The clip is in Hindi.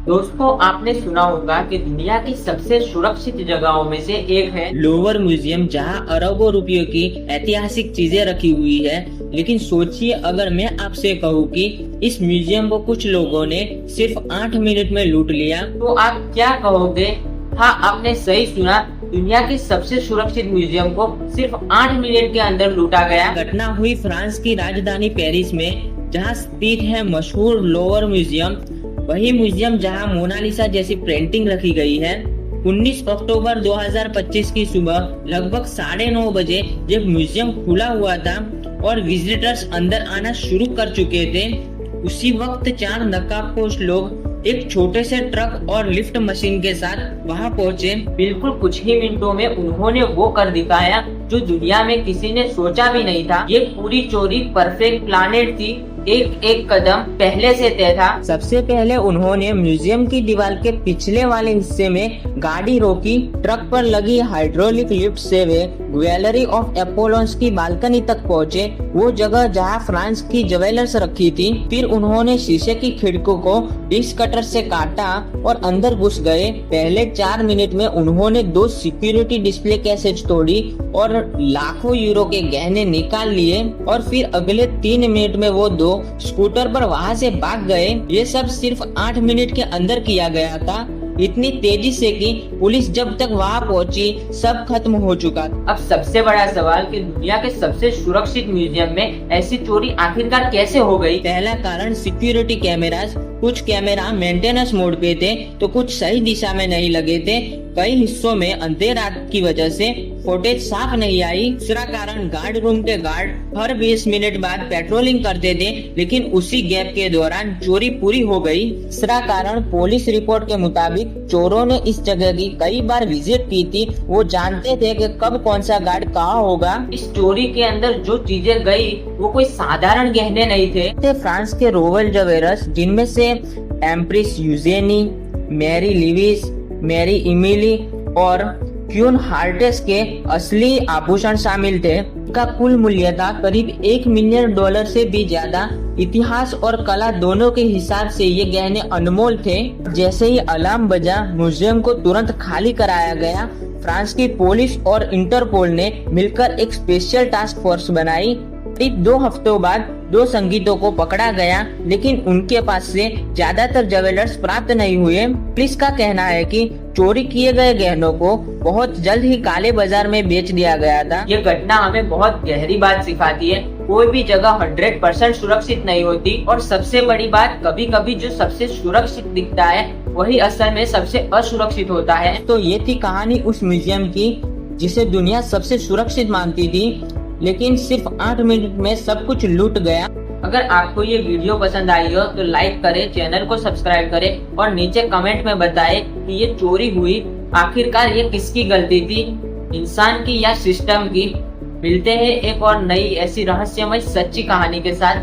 दोस्तों, आपने सुना होगा कि दुनिया की सबसे सुरक्षित जगहों में से एक है लोवर म्यूजियम, जहां अरबों रुपयों की ऐतिहासिक चीजें रखी हुई है। लेकिन सोचिए, अगर मैं आपसे कहूँ कि इस म्यूजियम को कुछ लोगों ने सिर्फ 8 मिनट में लूट लिया, तो आप क्या कहोगे? हाँ, आपने सही सुना। दुनिया के सबसे सुरक्षित म्यूजियम को सिर्फ 8 मिनट के अंदर लूटा गया। घटना हुई फ्रांस की राजधानी पेरिस में, जहाँ स्थित है मशहूर लोवर म्यूजियम। वही म्यूजियम जहां मोनालिसा जैसी पेंटिंग रखी गई है। 19 अक्टूबर 2025 की सुबह लगभग 9:30 बजे जब म्यूजियम खुला हुआ था और विजिटर्स अंदर आना शुरू कर चुके थे, उसी वक्त 4 नकाबपोश लोग एक छोटे से ट्रक और लिफ्ट मशीन के साथ वहां पहुंचे। बिल्कुल कुछ ही मिनटों में उन्होंने वो कर दिखाया जो दुनिया में किसी ने सोचा भी नहीं था। ये पूरी चोरी परफेक्ट प्लानेट थी, एक एक कदम पहले से तय था। सबसे पहले उन्होंने म्यूजियम की दीवार के पिछले वाले हिस्से में गाड़ी रोकी। ट्रक पर लगी हाइड्रोलिक लिफ्ट से वे ग्वेलरी ऑफ एपोलोन्स की बालकनी तक पहुंचे, वो जगह जहां फ्रांस की ज्वेलर्स रखी थी। फिर उन्होंने शीशे की खिड़कियों को डिश कटर से काटा और अंदर घुस गए। पहले 4 मिनट में उन्होंने 2 सिक्योरिटी डिस्प्ले कैसेज तोड़ी और लाखों यूरो के गहने निकाल लिए, और फिर अगले 3 मिनट में वो 2 स्कूटर पर वहां से भाग गए। ये सब सिर्फ 8 मिनट के अंदर किया गया था, इतनी तेजी से कि पुलिस जब तक वहां पहुंची सब खत्म हो चुका था। अब सबसे बड़ा सवाल कि दुनिया के सबसे सुरक्षित म्यूजियम में ऐसी चोरी आखिरकार कैसे हो गई? पहला कारण सिक्योरिटी कैमरास। कुछ कैमरा मेंटेनेंस मोड पे थे तो कुछ सही दिशा में नहीं लगे थे। कई हिस्सों में अंधेर रात की वजह से फुटेज साफ नहीं आई। दूसरा कारण, गार्ड रूम के गार्ड हर 20 मिनट बाद पेट्रोलिंग करते थे, लेकिन उसी गैप के दौरान चोरी पूरी हो गई। तीसरा कारण, पुलिस रिपोर्ट के मुताबिक चोरों ने इस जगह की कई बार विजिट की थी। वो जानते थे कि कब कौन सा गार्ड कहाँ होगा। इस चोरी के अंदर जो चीजें गई वो कोई साधारण गहने नहीं थे फ्रांस के रॉयल ज्वेलर्स, जिनमें से empress Eugenie, Mary Lewis, Mary Emily और क्यून हार्टेस के असली आभूषण शामिल थे। का कुल मूल्य था करीब $1 मिलियन से भी ज्यादा। इतिहास और कला दोनों के हिसाब से ये गहने अनमोल थे। जैसे ही अलार्म बजा, म्यूजियम को तुरंत खाली कराया गया। फ्रांस की पुलिस और इंटरपोल ने मिलकर एक स्पेशल टास्क फोर्स बनाई। करीब 2 हफ्तों बाद 2 संगीतों को पकड़ा गया, लेकिन उनके पास से ज्यादातर ज्वेलर्स प्राप्त नहीं हुए। पुलिस का कहना है कि चोरी किए गए गहनों को बहुत जल्द ही काले बाजार में बेच दिया गया था। ये घटना हमें बहुत गहरी बात सिखाती है। कोई भी जगह 100% सुरक्षित नहीं होती, और सबसे बड़ी बात, कभी कभी जो सबसे सुरक्षित दिखता है वही असल में सबसे असुरक्षित होता है। तो ये थी कहानी उस म्यूजियम की जिसे दुनिया सबसे सुरक्षित मानती थी, लेकिन सिर्फ 8 मिनट में सब कुछ लूट गया। अगर आपको ये वीडियो पसंद आई हो तो लाइक करें, चैनल को सब्सक्राइब करें और नीचे कमेंट में बताएं कि ये चोरी हुई आखिरकार ये किसकी गलती थी, इंसान की या सिस्टम की। मिलते हैं एक और नई ऐसी रहस्यमय सच्ची कहानी के साथ।